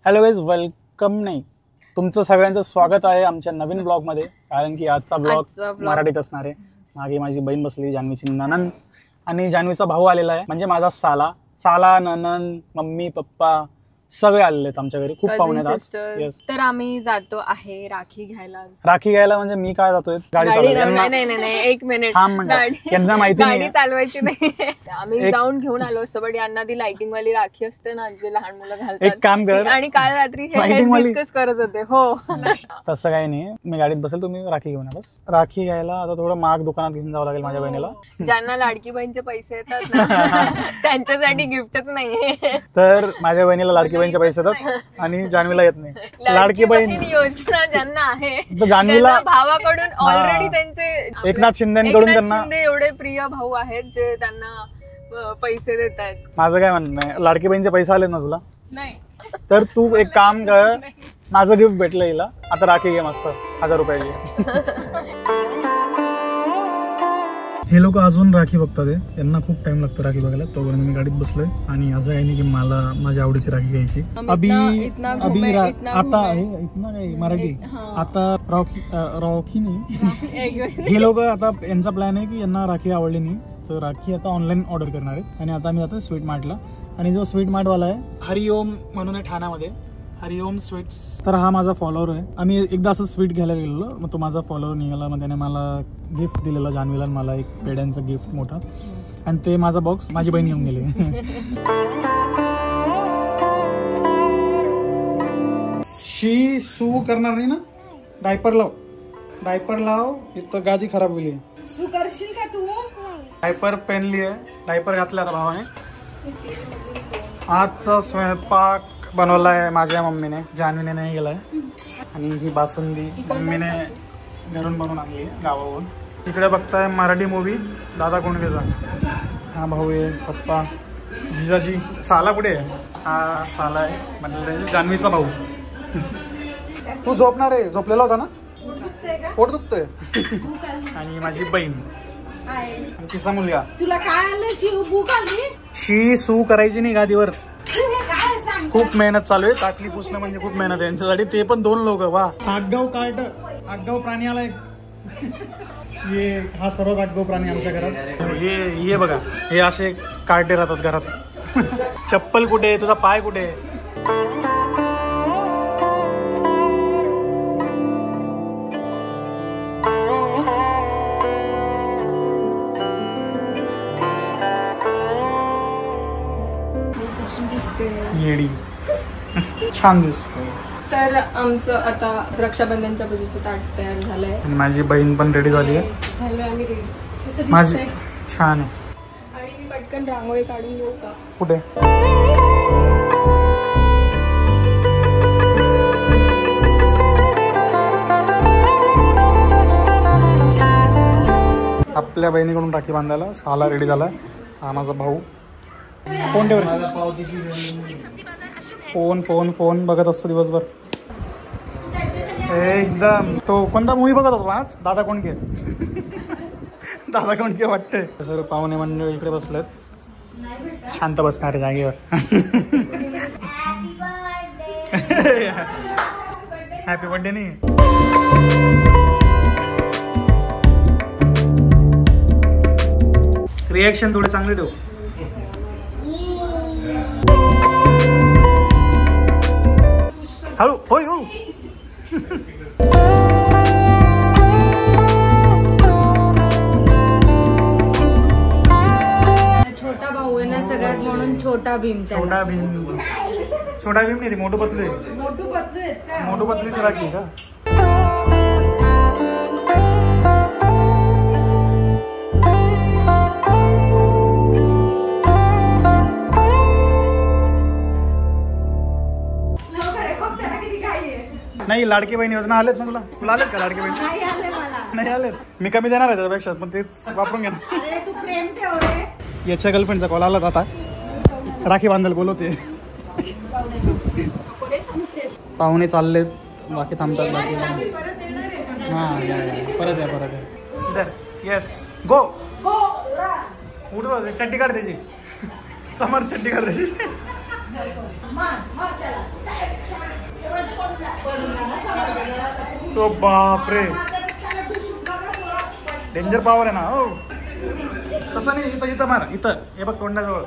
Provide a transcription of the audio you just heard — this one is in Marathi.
हॅलो गाईज, वेलकम नाही तुमचं सगळ्यांचं स्वागत आहे आमच्या नवीन ब्लॉगमध्ये. कारण की आजचा ब्लॉग मराठीत असणार आहे. मागे माझी बहीण बसली, जान्हवीची ननन, आणि जान्हवीचा भाऊ आलेला आहे, म्हणजे माझा साला ननन, मम्मी पप्पा सगळे आलेले आहेत आमच्या घरी. खूप पाहुणे आहेत. तर आम्ही जातो आहे राखी घ्यायला. म्हणजे मी काय जातोय गाडी चालवायला. नाही, एक मिनिट, यांना माहिती नाही चालवायची नाही. आम्ही जाऊन घेऊन आलो असतो, पण यांना ती लाइटिंग वाली राखी असते ना, जे लहान मुलं घालतात. एक काम कर, आणि काल रात्री हे डिस्कस करत होते. हो, तसं काही नाही, मी गाडीत बसेल, तुम्ही राखी घेऊन या. बस राखी घ्यायला आता थोडं महाग दुकानात घेऊन जावं लागेल माझ्या बहिणीला. ज्यांना लाडकी बहीणचे पैसे येतात ना त्यांच्यासाठी गिफ्टच नाहीये. तर माझ्या बहिणीला लाडकी बहीणचे पैसे येतात आणि जान्हवीला येत नाही. लाडकी बहीण योजना ज्यांना आहे, जान्हवीला भावाकडून ऑलरेडी त्यांचे एकनाथ शिंदेकडून त्यांना एवढे प्रिय भाऊ आहेत जे त्यांना पैसे देत आहेत. माझं काय म्हणणं आहे, लाडकी बहीणचे पैसे आले ना तुला? नाही. तर तू एक काम कर, माझं गिफ्ट भेटलं हिला, आता राखी घे मस्त 1000 रुपयाची. हे लोक अजून राखी बघतात, यांना खूप टाइम लागतो राखी बघायला. तोपर्यंत मी गाडीत बसलोय आणि असं काही नाही की मला माझ्या आवडीची राखी घ्यायची. मराठी आता रॉकी नाही. हे लोक आता यांचा प्लॅन आहे की यांना राखी आवडली नाही, तर राखी आता ऑनलाईन ऑर्डर करणार आहेत. आणि आता आम्ही जातो स्वीट मार्टला. आणि जो स्वीट मार्टवाला आहे हरिओम म्हणून आहे ठाण्यामध्ये, हरिओम स्वीट्स. तर हा माझा फॉलोअर आहे. आम्ही एकदा असं स्वीट घ्यायला गेलेलो, मग तो माझा फॉलोअर निघाला. मग त्याने मला गिफ्ट दिलेलं, जान्हवीला मला एक पेड्यांचं गिफ्ट मोठा. आणि ते माझा बॉक्स माझी बहीण घेऊन गेली. शी सू करणार नाही ना? डायपर लाव इथं गादी खराब होईल. सू करशील का तू? डायपर पेनली आहे, डायपर घातला आता भावाने. आजचा स्वयंपाक बनवलाय माझ्या मम्मीने, जान्हवीने नाही गेलाय. आणि ही बासुंदी मम्मीने घरून बनवून आणली गावावरून. इकडे बघताय मराठी मूवी दादा कोंडकेचा. हा भाऊ आहे, पप्पा, जिजाजी. साला कुठे आहे? हा साला आहे, म्हणजे जान्हवीचा भाऊ. तू झोपणार आहे? झोपलेला होता ना? पोट दुखतोय. आणि माझी बहीण आणि तिचा मुलगा. तुला काय आलं? भूक आली? शी सू करायची नाही गादीवर. खूप मेहनत चालू आहे. ताटली पुसणं म्हणजे खूप मेहनत आहे यांच्यासाठी. ते पण 2 लोक. वा, आगगाव प्राणी आलाय. हा सर्वात आगगाव प्राणी आमच्या घरात. हे बघा, हे असे कार्टे राहतात घरात. चप्पल कुठे? तुझा पाय कुठे? येडी छान दिसते. तर आमचं आता रक्षाबंधनच्या पूजेचं ताट तयार झालंय आणि माझी बहीण पण रेडी झाली आहे. आम्ही रेडी. माझी छान आहे. आणि मी पटकन रांगोळी काढून घेऊ का? कुठे? आपल्या बहिणीकडून राखी बांधायला साला रेडी झाला. हा माझा भाऊ. फोन ठेव. फोन बघत असतो दिवसभर. एकदम तो कोणता मूवी बघत होतो आज? दादा कोंडके. दादा कोंडके वाटतंय. सर पाहुणे मंडळ इकडे बसलेत, शांत बसणारे जागेवर. हॅपी बर्थडे नाही. रिएक्शन थोडे चांगले ठेव. हळू होय हो. छोटा भाऊ आहे ना सगळ्यात, म्हणून छोटा भीम. छोटा भीम नाही रे, मोठू पतलू आहे. मोठू पतलीची राखी का? नाही, लाडकी बहीण योजना आलेत ना तुला? आलेत का लाडकी बहीण? नाही आलेत. मी कमी देणार आहे त्यापेक्षा, पण तेच वापरून घेणार. याच्या गर्लफ्रेंडचा कॉल आला आता, राखी बांधायला बोलवते. पाहुणे चाललेत, बाकी थांबतात. बाकी हां, परत या. येस, गो. उठ, चड्डी काढ त्याची. समोर चड्डी काढ त्याची. तो बापरे डेंजर पॉवर आहे ना. हो तसं नाही, इथं इथं मार, इथं हे बघ तोंडाजवळ.